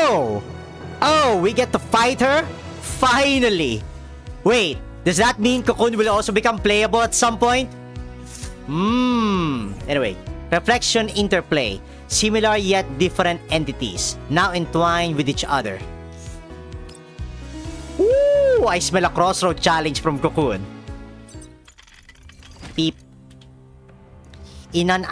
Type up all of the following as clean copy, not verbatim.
Oh! Oh, we get to fight her? Finally! Wait, does that mean COCOON will also become playable at some point? Anyway, Reflection Interplay. Similar yet different entities, now entwined with each other. Ooh, I smell a crossroad challenge from COCOON. Peep. In an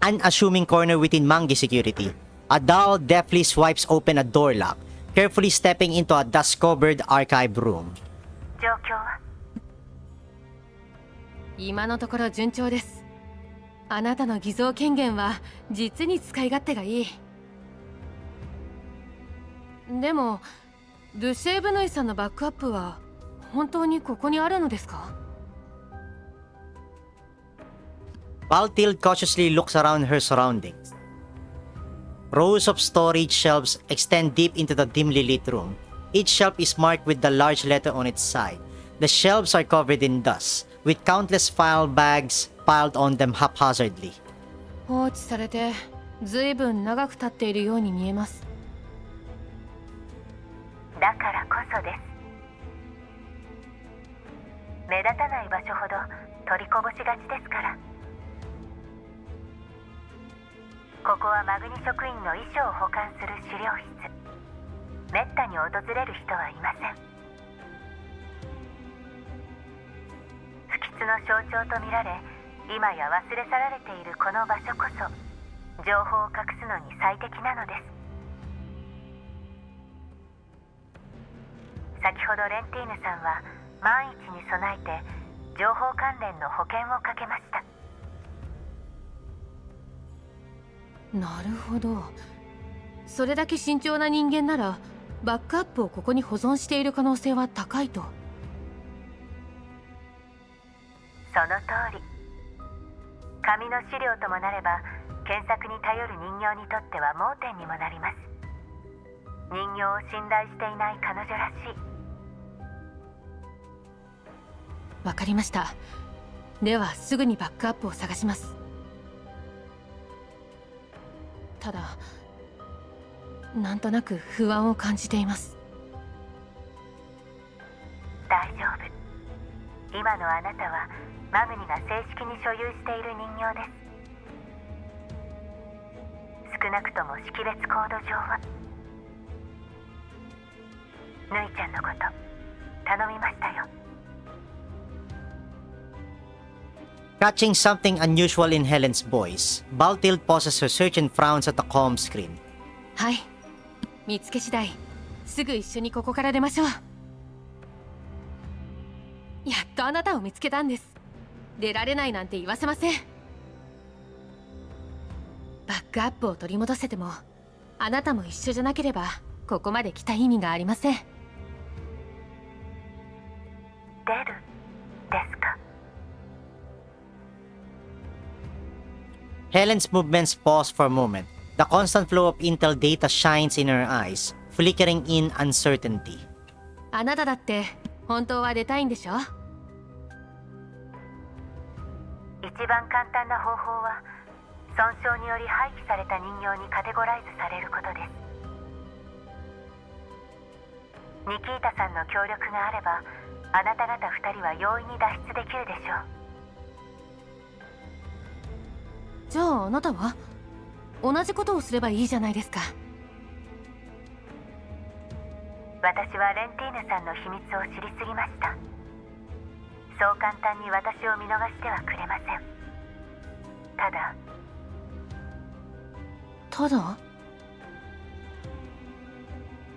unassuming corner within Mangi security, a doll deftly swipes open a door lock, carefully stepping into a dust-covered archive room. 状況は今のところ順調です。あなたの偽造権限は実に使い勝手がいい。でもドゥシェーブヌイさんのバックアップは本当にここにあるのですか？ Baltil cautiously looks around her surroundings. Rows of storage shelves extend deep into the dimly lit room. Each shelf is marked with the large letter on its side. The shelves are covered in dust, with countless file bags piled on them haphazardly. 放置されてずいぶん長く経っているように見えます。だからこそです。目立たない場所ほど取りこぼしがちですから。ここはマグニ職員の遺書を保管する資料室。めったに訪れる人はいません。不吉の象徴とみられ、今や忘れ去られているこの場所こそ情報を隠すのに最適なのです。先ほどレンティーヌさんは万一に備えて情報関連の保険をかけました。なるほど。それだけ慎重な人間ならバックアップをここに保存している可能性は高いと。その通り。紙の資料ともなれば検索に頼る人形にとっては盲点にもなります。人形を信頼していない彼女らしい。わかりました。ではすぐにバックアップを探します。ただなんとなく不安を感じています。大丈夫。今のあなたはマグニが正式に所有している人形です。少なくとも識別コード上は。ぬいちゃんのこと頼みましたよ。Catching something unusual in Helen's voice, Baltil pauses her search and frowns at the comm screen. はい、見つけ次第すぐ一緒にここから出ましょう。やっとあなたを見つけたんです。出られないなんて言わせません。バックアップを取り戻せてもあなたも一緒じゃなければここまで来た意味がありません。出るですか。Helen's movements pause for a moment. The constant flow of intel data shines in her eyes, flickering in uncertainty. あなただって本当は出たいんでしょ？一番簡単な方法は損傷により廃棄された人形にカテゴライズされることです。ニキータさんの協力があればあなた方2人は容易に脱出できるでしょう。じゃああなたは同じことをすればいいじゃないですか。私はレンティーヌさんの秘密を知りすぎました。そう簡単に私を見逃してはくれません。ただ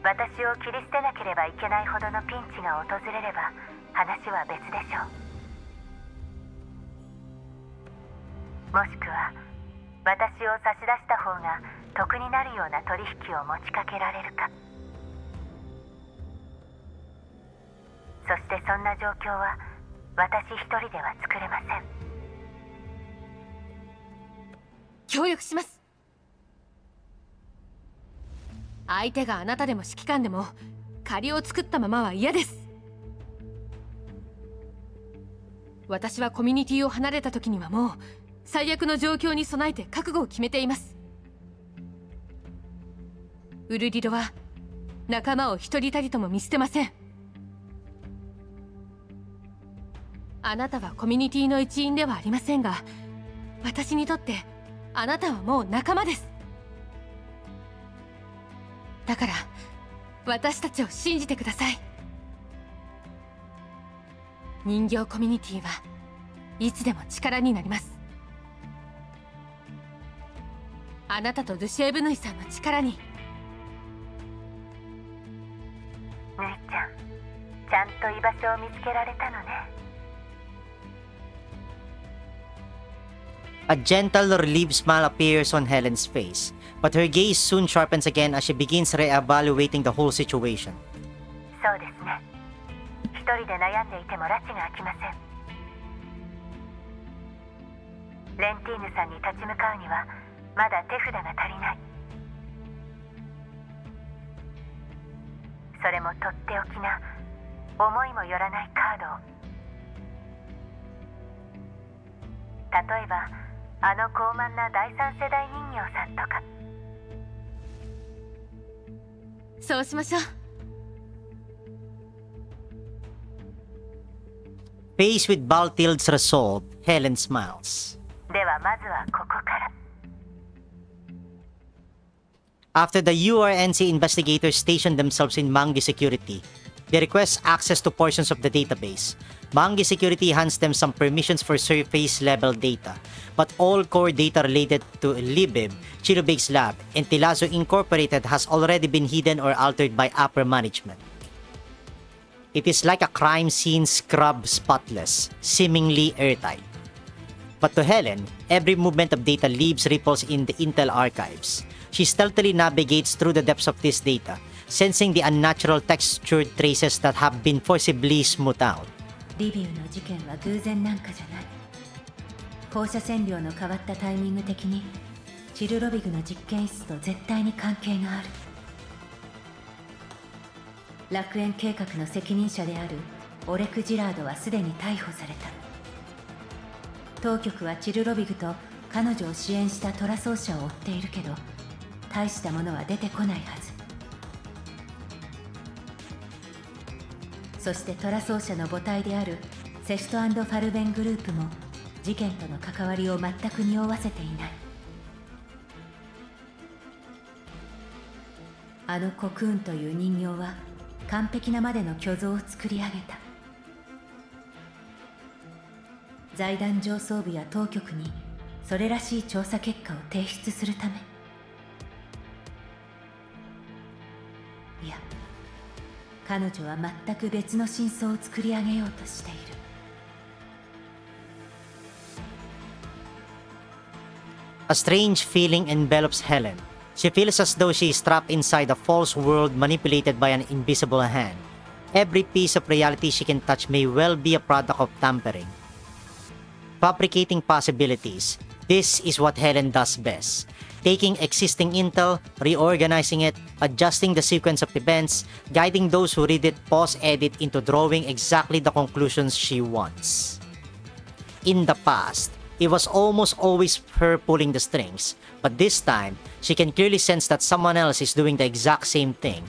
私を切り捨てなければいけないほどのピンチが訪れれば話は別でしょう。もしくは私を差し出した方が得になるような取引を持ちかけられるか。そしてそんな状況は私一人では作れません。協力します。相手があなたでも指揮官でも借りを作ったままは嫌です。私はコミュニティを離れた時にはもう最悪の状況に備えて覚悟を決めています。ウルリロは仲間を一人たりとも見捨てません。あなたはコミュニティの一員ではありませんが、私にとってあなたはもう仲間です。だから私たちを信じてください。人形コミュニティはいつでも力になります。あなたとドゥシェーブヌイさんの力に。ぬいちゃん、ちゃんと居場所を見つけられたのね。A gentle, relieved smile appears on Helen's face, but her gaze soon sharpens again as she begins re-evaluating the whole situation. そうですね。一人で悩んでいても埒が明きません。レンティーヌさんに立ち向かうにはまだ手札が足りない。それもとっておきな思いもよらないカードを。例えばあの高慢な第三世代人形さんとか。そうしましょう。Faced with Baltild's resolve, Helen smiles. ではまずはここから。After the URNC investigators station themselves in Mangi Security, they request access to portions of the database. Mangi Security hands them some permissions for surface-level data, but all core data related to Libib, Chirubig's lab, and Tilazo Incorporated has already been hidden or altered by upper management. It is like a crime scene scrubbed spotless, seemingly airtight. But to Helen, every movement of data leaves ripples in the Intel archives. She stealthily navigates through the depths of this data, sensing the unnatural textured traces that have been forcibly smoothed out. リビウの事件は偶然なんかじゃない。放射線量の変わったタイミング的にチルロビグの実験室と絶対に関係がある。楽園計画の責任者であるオレク・ジラードはすでに逮捕された。当局はチルロビグと彼女を支援したトラ奏者を追っているけど、大したものは出てこないはず。そしてトラ奏者の母体であるセフト&ファルベングループも事件との関わりを全く匂わせていない。あのコクーンという人形は完璧なまでの虚像を作り上げた。財団上層部や当局にそれらしい調査結果を提出するため。いや、彼女は全く別の真相を作り上げようとしている。A strange feeling envelops Helen. She feels as though she is trapped inside a false world manipulated by an invisible hand. Every piece of reality she can touch may well be a product of tampering. Fabricating possibilities. This is what Helen does best. Taking existing intel, reorganizing it, adjusting the sequence of events, guiding those who read it pause-edit into drawing exactly the conclusions she wants. In the past, it was almost always her pulling the strings, but this time, she can clearly sense that someone else is doing the exact same thing.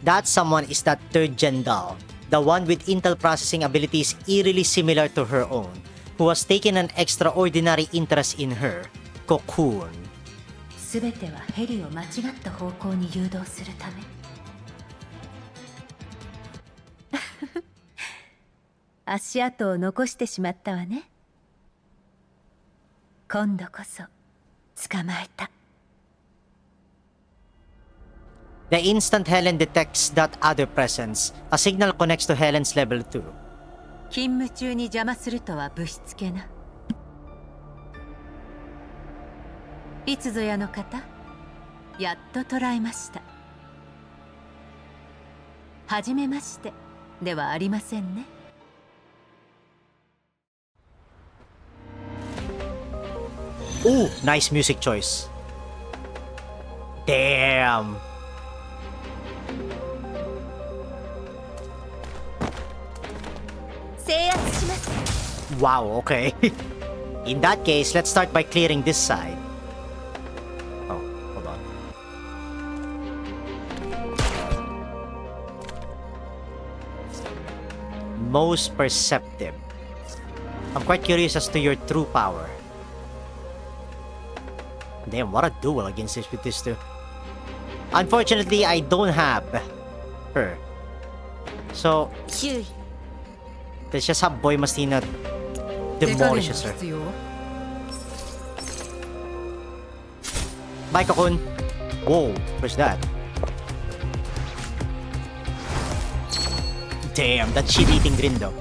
That someone is that third-gen doll, the one with intel processing abilities eerily similar to her own, who has taken an extraordinary interest in her, COCOON. すべてはヘリを間違った方向に誘導するため。足跡を残してしまったわね。今度こそ捕まえた。The instant Helen detects that other presence, a signal connects to Helen's level 2. 勤務中に邪魔するとはぶしつけな。いつぞやの方、やっと捕らえました。はじめましてではありませんね。Ooh, nice music choice. Damn. 制圧します。 Wow, okay. In that case, let's start by clearing this side. Oh, hold on. most perceptive. I'm quite curious as to your true power. Damn, what a duel against this with these two. Unfortunately, I don't have her. So, 注意 let's just have Boy Mastina 手加減が demolishes her. 必要 Bye, Cocoon. Whoa, what's that? Damn, that shit-eating Grindo.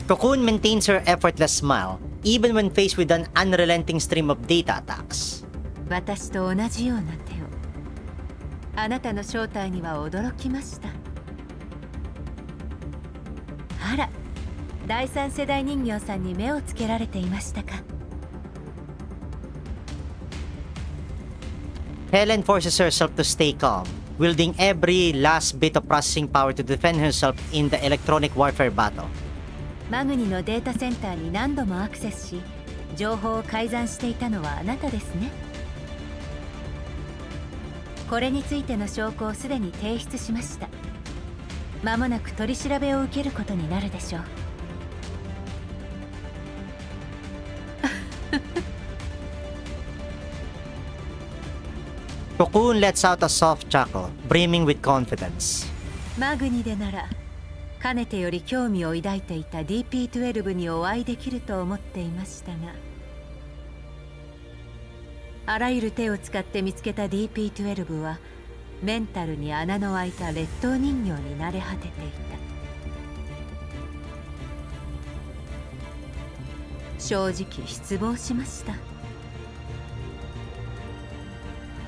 Cocoon maintains her effortless smile, even when faced with an unrelenting stream of data attacks. 私と同じような手を。あなたの正体には驚きました。あら、第三世代人形さんに目をつけられていましたか。Helen forces herself to stay calm, wielding every last bit of processing power to defend herself in the electronic warfare battle. マグニのデータセンターに何度もアクセスし、情報を改ざんしていたのはあなたですね。これについての証拠をすでに提出しました。まもなく取り調べを受けることになるでしょう。Cocoon lets out a soft chuckle, brimming with confidence. マグニでならかねてより興味を抱いていた DP12 にお会いできると思っていましたが、あらゆる手を使って見つけた DP12 はメンタルに穴の開いた劣等人形に慣れ果てていた。正直失望しました。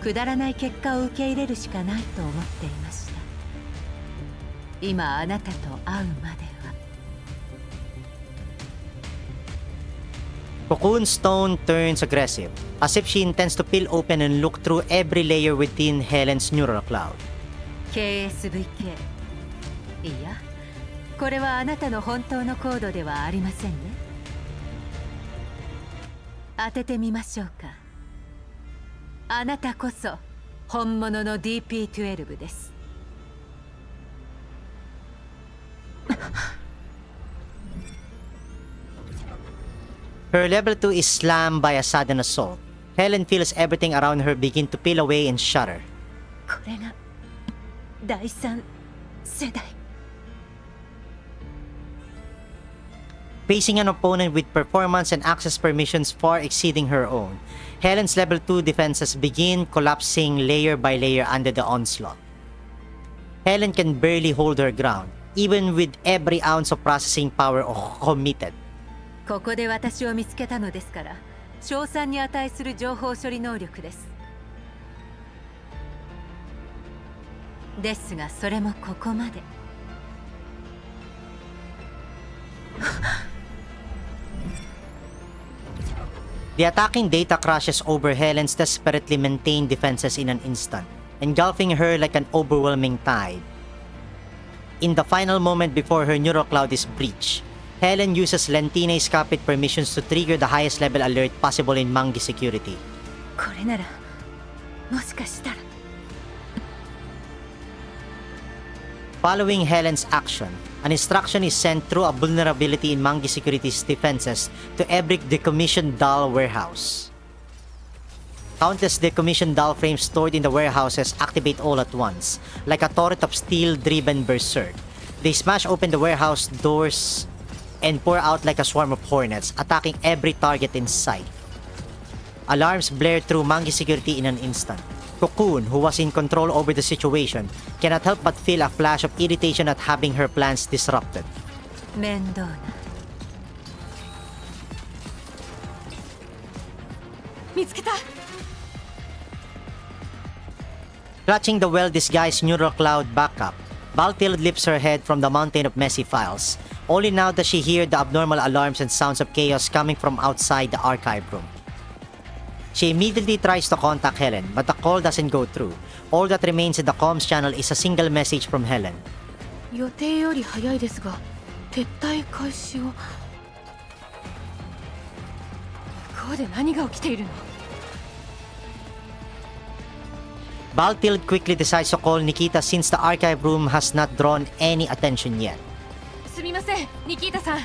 くだらない結果を受け入れるしかないと思っていました。今あなたと会うまでは。Cocoon's tone turns aggressive, as if she intends to peel open and look through every layer within Helen's neural cloud. KSVK。いや、これはあなたの本当のコードではありませんね。当ててみましょうか。あなたこそ本物の DP12 です。Her level 2 is slammed by a sudden assault. Helen feels everything around her begin to peel away and shudder. これが第三世代。Facing an opponent with performance and access permissions far exceeding her own, Helen's level 2 defenses begin collapsing layer by layer under the onslaught. Helen can barely hold her ground, even with every ounce of processing power committed. ここで私を見つけたのですから、賞賛に値する情報処理能力です。ですがそれもここまで。The attacking data crashes over Helen's desperately maintained defenses in an instant, engulfing her like an overwhelming tide. In the final moment before her neural cloud is breached, Helen uses Lentina's copied permissions to trigger the highest level alert possible in Mangi security. これならもしかしたら。Following Helen's action, an instruction is sent through a vulnerability in Mangi Security's defenses to every decommissioned doll warehouse. Countless decommissioned doll frames stored in the warehouses activate all at once, like a torrent of steel-driven berserk. They smash open the warehouse doors and pour out like a swarm of hornets, attacking every target in sight. Alarms blare through Mangi Security in an instant. COCOON, who was in control over the situation, cannot help but feel a flash of irritation at having her plans disrupted. 面倒な。見つけた。 Clutching the well-disguised neural cloud backup, Baltild lifts her head from the mountain of messy files. Only now does she hear the abnormal alarms and sounds of chaos coming from outside the archive room. She immediately tries to contact Helen, but the call doesn't go through. All that remains in the comms channel is a single message from Helen. 予定より早いですが、撤退開始を。向こうで何が起きているの？ Baltild quickly decides to call Nikita since the archive room has not drawn any attention yet. すみません、ニキータさん。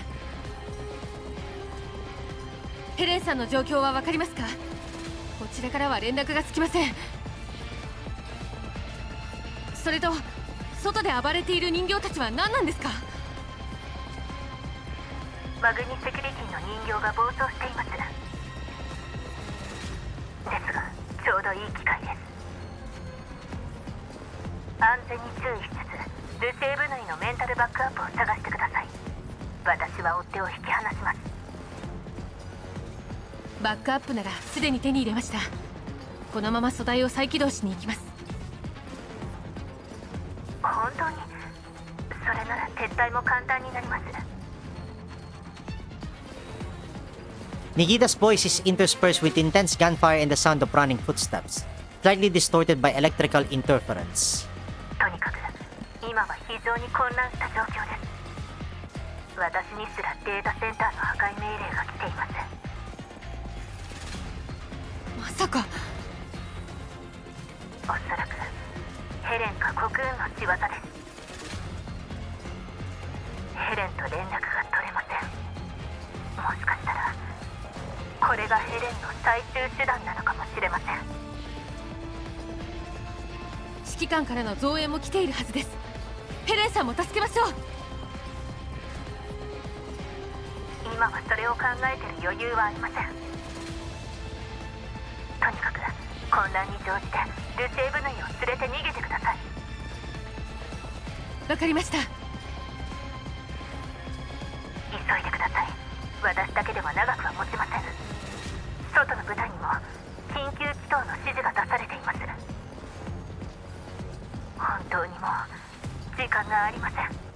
ヘレンさんの状況はわかりますか？こちらからは連絡がつきません。それと外で暴れている人形たちは何なんですか？マグニセキュリティの人形が暴走しています。ですがちょうどいい機会です。安全に注意しつつルシェーブ内のメンタルバックアップを探してください。私は追っ手を引き離します。バックアップならすでに手に入れました。このまま素材を再起動しに行きます。本当にそれなら撤退も簡単になります。Nikita's voice is interspersed with intense gunfire and the sound of running footsteps, slightly distorted by electrical interference. とにかく今は非常に混乱した状況です。私にすらデータセンターの破壊命令が来ています。まさか。おそらくヘレンかコクーンの仕業です。ヘレンと連絡が取れません。もしかしたらこれがヘレンの最終手段なのかもしれません。指揮官からの増援も来ているはずです。ヘレンさんも助けましょう。今はそれを考えてる余裕はありません。とにかく混乱に乗じてルシェーブヌイを連れて逃げてください。わかりました。急いでください。私だけでは長くは持ちません。外の部隊にも緊急祈祷の指示が出されています。本当にもう時間がありません。